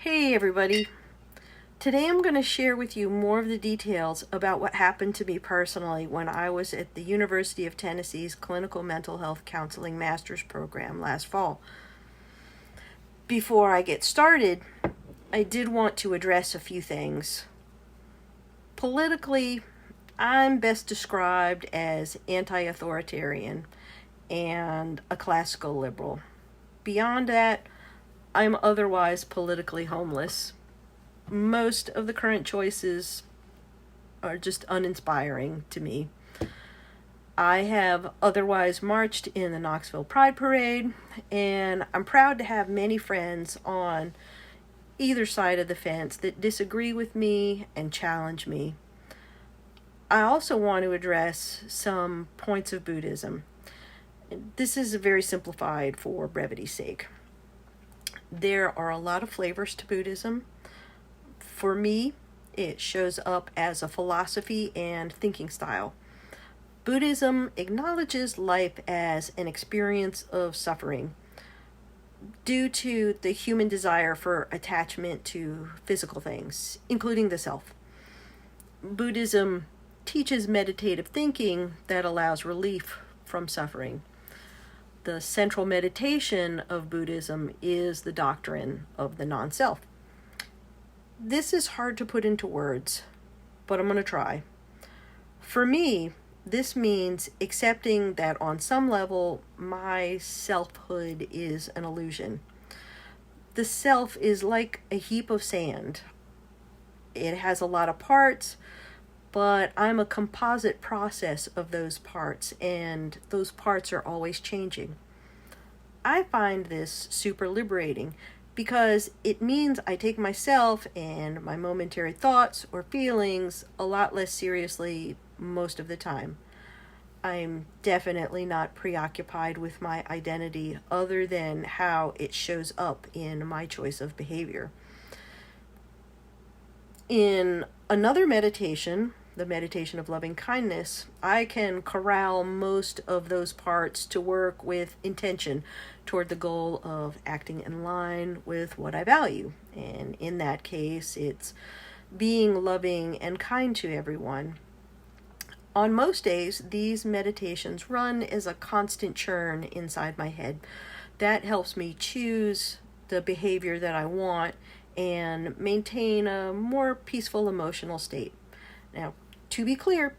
Hey everybody. Today I'm going to share with you more of the details about what happened to me personally when I was at the University of Tennessee's Clinical Mental Health Counseling Master's Program last fall. Before I get started, I did want to address a few things. Politically, I'm best described as anti-authoritarian and a classical liberal. Beyond that, I'm otherwise politically homeless. Most of the current choices are just uninspiring to me. I have otherwise marched in the Knoxville Pride Parade, and I'm proud to have many friends on either side of the fence that disagree with me and challenge me. I also want to address some points of Buddhism. This is very simplified for brevity's sake. There are a lot of flavors to Buddhism. For me, it shows up as a philosophy and thinking style. Buddhism acknowledges life as an experience of suffering due to the human desire for attachment to physical things, including the self. Buddhism teaches meditative thinking that allows relief from suffering. The central meditation of Buddhism is the doctrine of the non-self. This is hard to put into words, but I'm going to try. For me, this means accepting that on some level, my selfhood is an illusion. The self is like a heap of sand. It has a lot of parts, but I'm a composite process of those parts, and those parts are always changing. I find this super liberating because it means I take myself and my momentary thoughts or feelings a lot less seriously most of the time. I'm definitely not preoccupied with my identity other than how it shows up in my choice of behavior. In another meditation, the meditation of loving kindness, I can corral most of those parts to work with intention toward the goal of acting in line with what I value. And in that case, it's being loving and kind to everyone. On most days, these meditations run as a constant churn inside my head. That helps me choose the behavior that I want and maintain a more peaceful emotional state. Now, to be clear,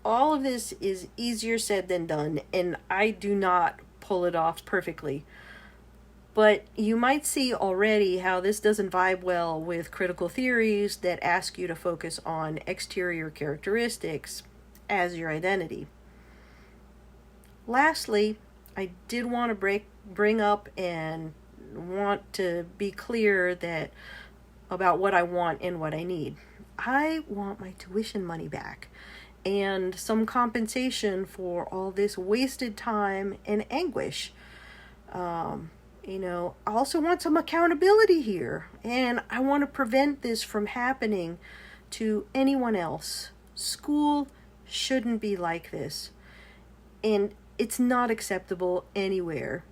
all of this is easier said than done, and I do not pull it off perfectly. But you might see already how this doesn't vibe well with critical theories that ask you to focus on exterior characteristics as your identity. Lastly, I did want to bring up and want to be clear that about what I want and what I need. I want my tuition money back and some compensation for all this wasted time and anguish. I also want some accountability here, and I want to prevent this from happening to anyone else. School shouldn't be like this, and it's not acceptable anywhere.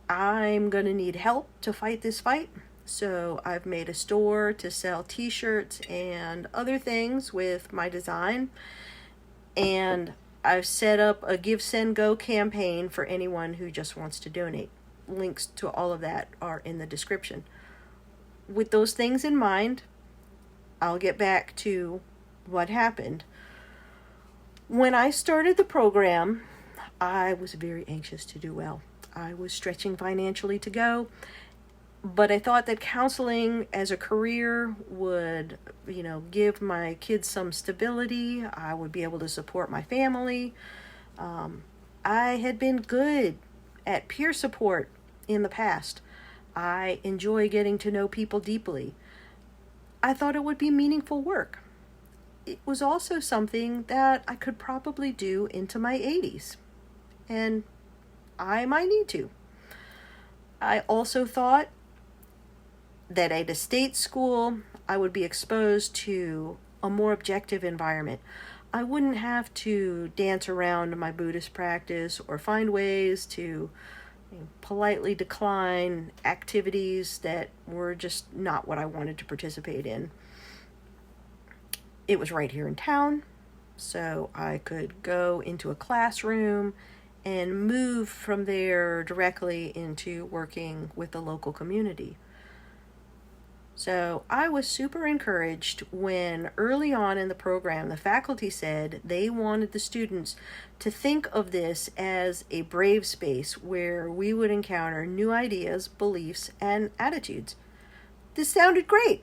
I'm going to need help to fight this fight. So I've made a store to sell t-shirts and other things with my design. And I've set up a Give, Send, Go campaign for anyone who just wants to donate. Links to all of that are in the description. With those things in mind, I'll get back to what happened. When I started the program, I was very anxious to do well. I was stretching financially to go. But I thought that counseling as a career would, give my kids some stability. I would be able to support my family. I had been good at peer support in the past. I enjoy getting to know people deeply. I thought it would be meaningful work. It was also something that I could probably do into my 80s. And I might need to. I also thought that at a state school, I would be exposed to a more objective environment. I wouldn't have to dance around my Buddhist practice or find ways to politely decline activities that were just not what I wanted to participate in. It was right here in town, so I could go into a classroom and move from there directly into working with the local community. So I was super encouraged when early on in the program the faculty said they wanted the students to think of this as a brave space where we would encounter new ideas, beliefs, and attitudes. This sounded great.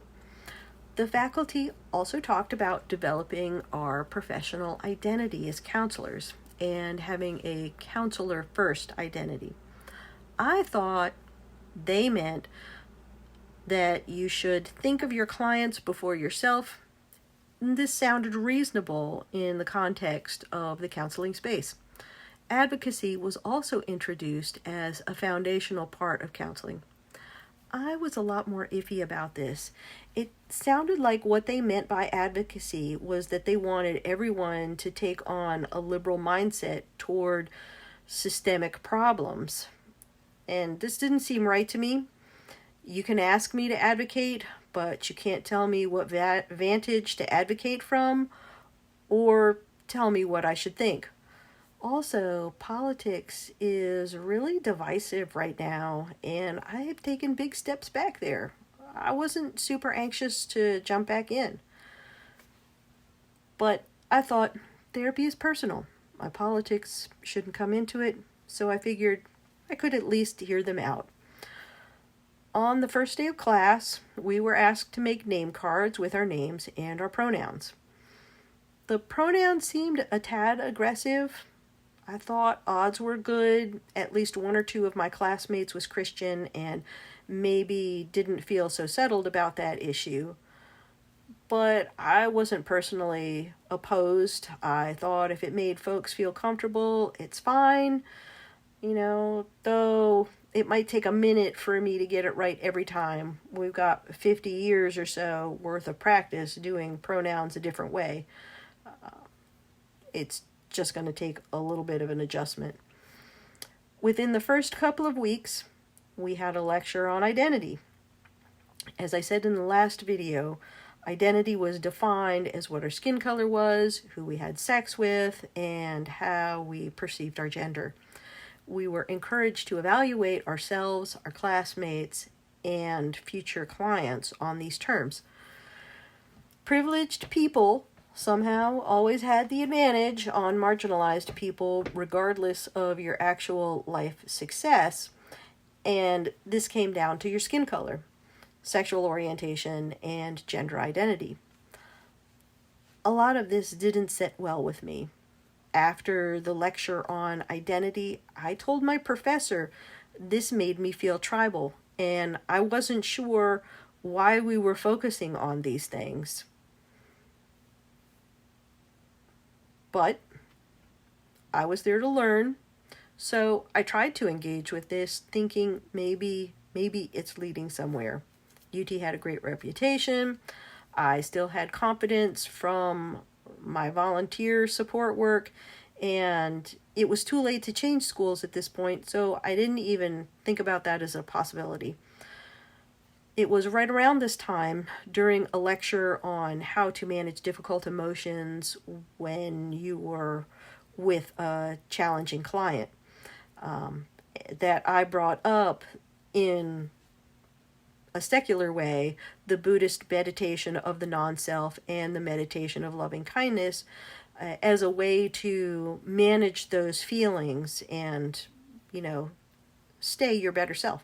The faculty also talked about developing our professional identity as counselors and having a counselor first identity. I thought they meant that you should think of your clients before yourself. This sounded reasonable in the context of the counseling space. Advocacy was also introduced as a foundational part of counseling. I was a lot more iffy about this. It sounded like what they meant by advocacy was that they wanted everyone to take on a liberal mindset toward systemic problems. And this didn't seem right to me. You can ask me to advocate, but you can't tell me what vantage to advocate from or tell me what I should think. Also, politics is really divisive right now, and I have taken big steps back there. I wasn't super anxious to jump back in. But I thought therapy is personal. My politics shouldn't come into it, so I figured I could at least hear them out. On the first day of class, we were asked to make name cards with our names and our pronouns. The pronouns seemed a tad aggressive. I thought odds were good. At least one or two of my classmates was Christian and maybe didn't feel so settled about that issue. But I wasn't personally opposed. I thought if it made folks feel comfortable, it's fine. Though it might take a minute for me to get it right every time. We've got 50 years or so worth of practice doing pronouns a different way. It's just going to take a little bit of an adjustment. Within the first couple of weeks, we had a lecture on identity. As I said in the last video, identity was defined as what our skin color was, who we had sex with, and how we perceived our gender. We were encouraged to evaluate ourselves, our classmates, and future clients on these terms. Privileged people somehow always had the advantage on marginalized people regardless of your actual life success, and this came down to your skin color, sexual orientation, and gender identity. A lot of this didn't sit well with me. After the lecture on identity, I told my professor this made me feel tribal, and I wasn't sure why we were focusing on these things. But I was there to learn, so I tried to engage with this, thinking maybe it's leading somewhere. UT had a great reputation. I still had confidence from my volunteer support work, and it was too late to change schools at this point, so I didn't even think about that as a possibility. It was right around this time, during a lecture on how to manage difficult emotions when you were with a challenging client, that I brought up in a secular way the Buddhist meditation of the non-self and the meditation of loving kindness as a way to manage those feelings and, stay your better self.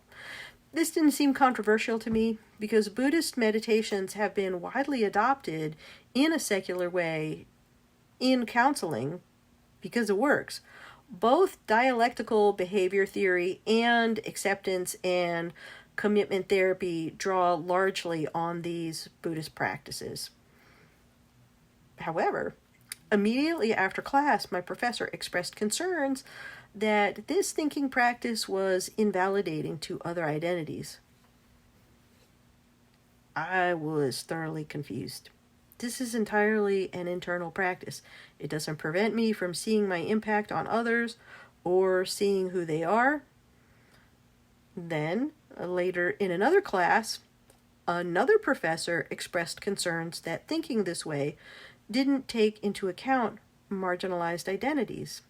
This didn't seem controversial to me because Buddhist meditations have been widely adopted in a secular way in counseling because it works. Both dialectical behavior theory and acceptance and commitment therapy draw largely on these Buddhist practices. However, immediately after class, my professor expressed concerns that this thinking practice was invalidating to other identities. I was thoroughly confused. This is entirely an internal practice. It doesn't prevent me from seeing my impact on others or seeing who they are. Then, later in another class, another professor expressed concerns that thinking this way didn't take into account marginalized identities.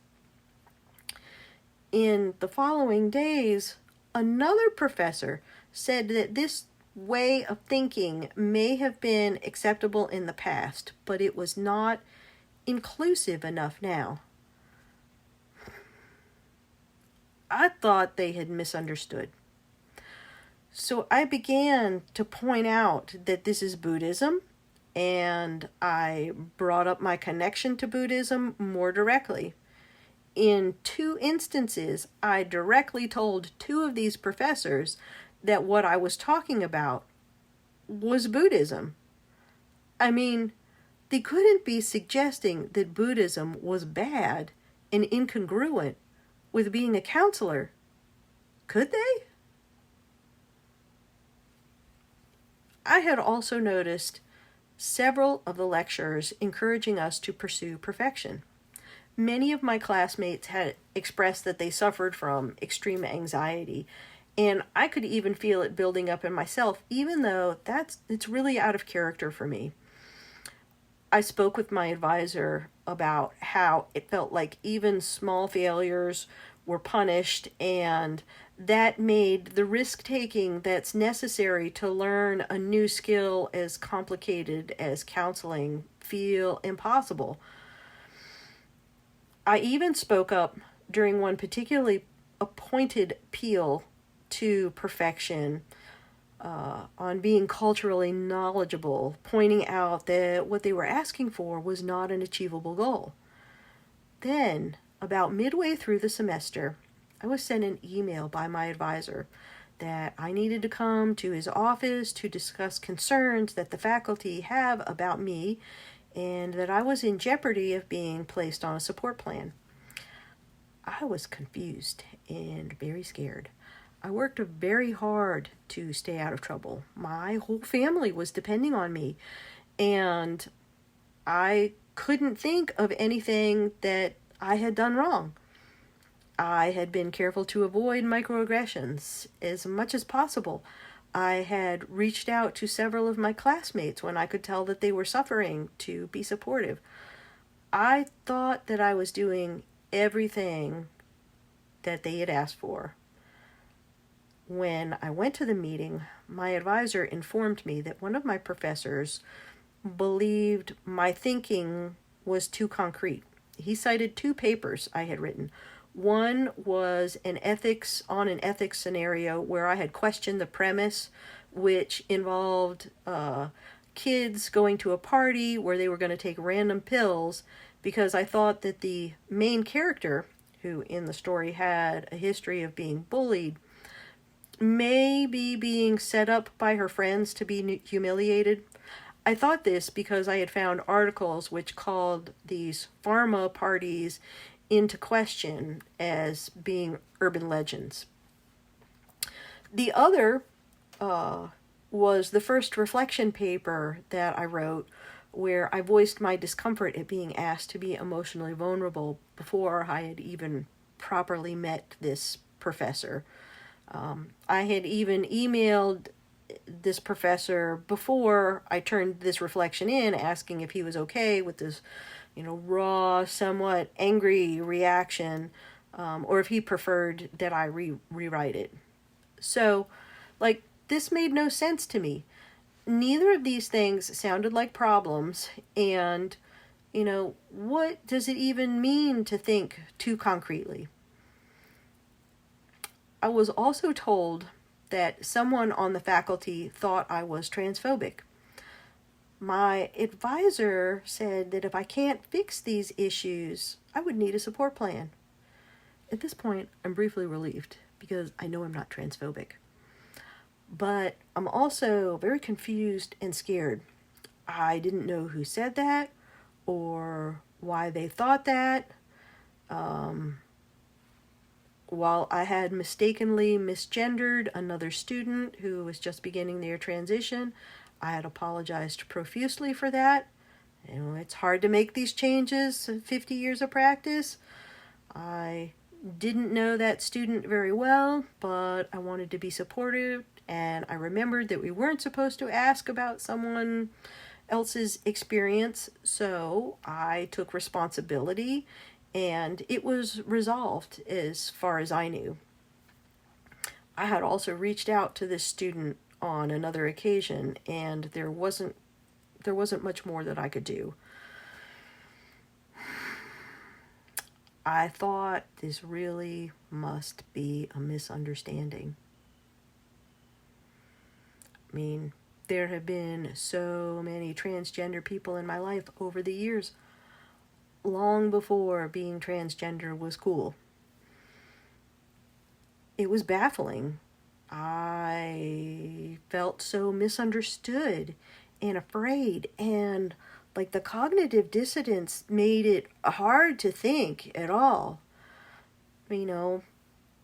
In the following days, another professor said that this way of thinking may have been acceptable in the past, but it was not inclusive enough now. I thought they had misunderstood. So I began to point out that this is Buddhism, and I brought up my connection to Buddhism more directly. In 2 instances, I directly told 2 of these professors that what I was talking about was Buddhism. I mean, they couldn't be suggesting that Buddhism was bad and incongruent with being a counselor, could they? I had also noticed several of the lecturers encouraging us to pursue perfection. Many of my classmates had expressed that they suffered from extreme anxiety, and I could even feel it building up in myself, even though it's really out of character for me. I spoke with my advisor about how it felt like even small failures were punished, and that made the risk-taking that's necessary to learn a new skill as complicated as counseling feel impossible. I even spoke up during one particularly appointed appeal to perfection on being culturally knowledgeable, pointing out that what they were asking for was not an achievable goal. Then, about midway through the semester, I was sent an email by my advisor that I needed to come to his office to discuss concerns that the faculty have about me and that I was in jeopardy of being placed on a support plan. I was confused and very scared. I worked very hard to stay out of trouble. My whole family was depending on me, and I couldn't think of anything that I had done wrong. I had been careful to avoid microaggressions as much as possible. I had reached out to several of my classmates when I could tell that they were suffering to be supportive. I thought that I was doing everything that they had asked for. When I went to the meeting, my advisor informed me that one of my professors believed my thinking was too concrete. He cited 2 papers I had written. One was an ethics scenario where I had questioned the premise, which involved kids going to a party where they were going to take random pills, because I thought that the main character, who in the story had a history of being bullied, may be being set up by her friends to be humiliated. I thought this because I had found articles which called these pharma parties into question as being urban legends. The other was the first reflection paper that I wrote, where I voiced my discomfort at being asked to be emotionally vulnerable before I had even properly met this professor. I had even emailed this professor before I turned this reflection in, asking if he was okay with this, raw, somewhat angry reaction, or if he preferred that I rewrite it. So, this made no sense to me. Neither of these things sounded like problems, and, what does it even mean to think too concretely? I was also told that someone on the faculty thought I was transphobic. My advisor said that if I can't fix these issues, I would need a support plan. At this point, I'm briefly relieved because I know I'm not transphobic. But I'm also very confused and scared. I didn't know who said that or why they thought that. While I had mistakenly misgendered another student who was just beginning their transition, I had apologized profusely for that. It's hard to make these changes, 50 years of practice. I Didn't know that student very well, but I wanted to be supportive, and I remembered that we weren't supposed to ask about someone else's experience, so I took responsibility, and it was resolved as far as I knew. I had also reached out to this student on another occasion, and there wasn't much more that I could do. I thought this really must be a misunderstanding. I mean, there have been so many transgender people in my life over the years, long before being transgender was cool. It was baffling. I felt so misunderstood and afraid, and like the cognitive dissonance made it hard to think at all. You know,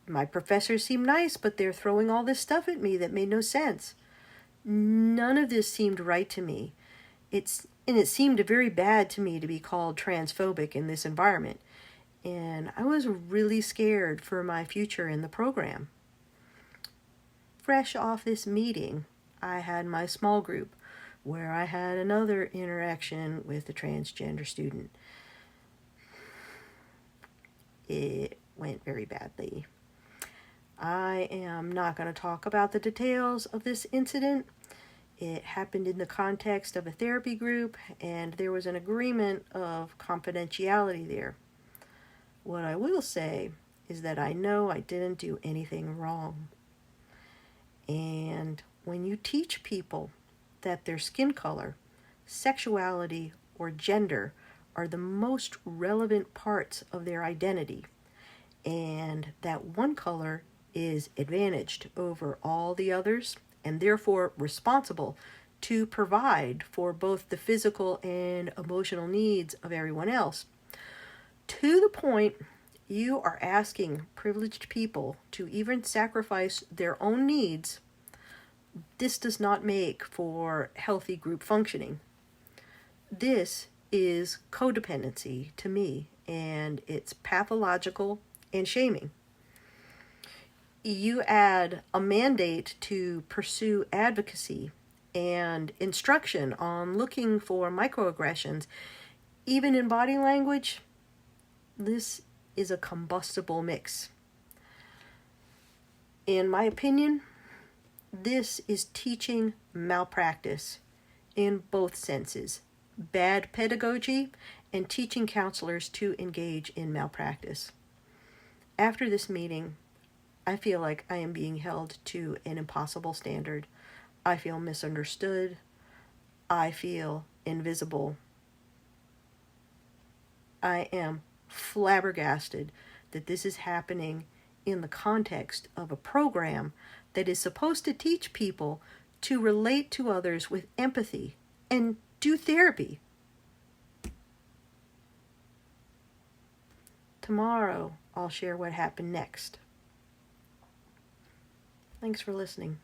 my professors seemed nice, but they're throwing all this stuff at me that made no sense. None of this seemed right to me. It seemed very bad to me to be called transphobic in this environment, and I was really scared for my future in the program. Fresh off this meeting, I had my small group where I had another interaction with a transgender student. It went very badly. I am not going to talk about the details of this incident. It happened in the context of a therapy group, and there was an agreement of confidentiality there. What I will say is that I know I didn't do anything wrong. And when you teach people that their skin color, sexuality, or gender are the most relevant parts of their identity, and that one color is advantaged over all the others, and therefore responsible to provide for both the physical and emotional needs of everyone else, to the point you are asking privileged people to even sacrifice their own needs, this does not make for healthy group functioning. This is codependency to me, and it's pathological and shaming. You add a mandate to pursue advocacy and instruction on looking for microaggressions, even in body language. This is a combustible mix. In my opinion, this is teaching malpractice in both senses: bad pedagogy and teaching counselors to engage in malpractice. After this meeting, I feel like I am being held to an impossible standard. I feel misunderstood. I feel invisible. I am flabbergasted that this is happening in the context of a program that is supposed to teach people to relate to others with empathy and do therapy. Tomorrow, I'll share what happened next. Thanks for listening.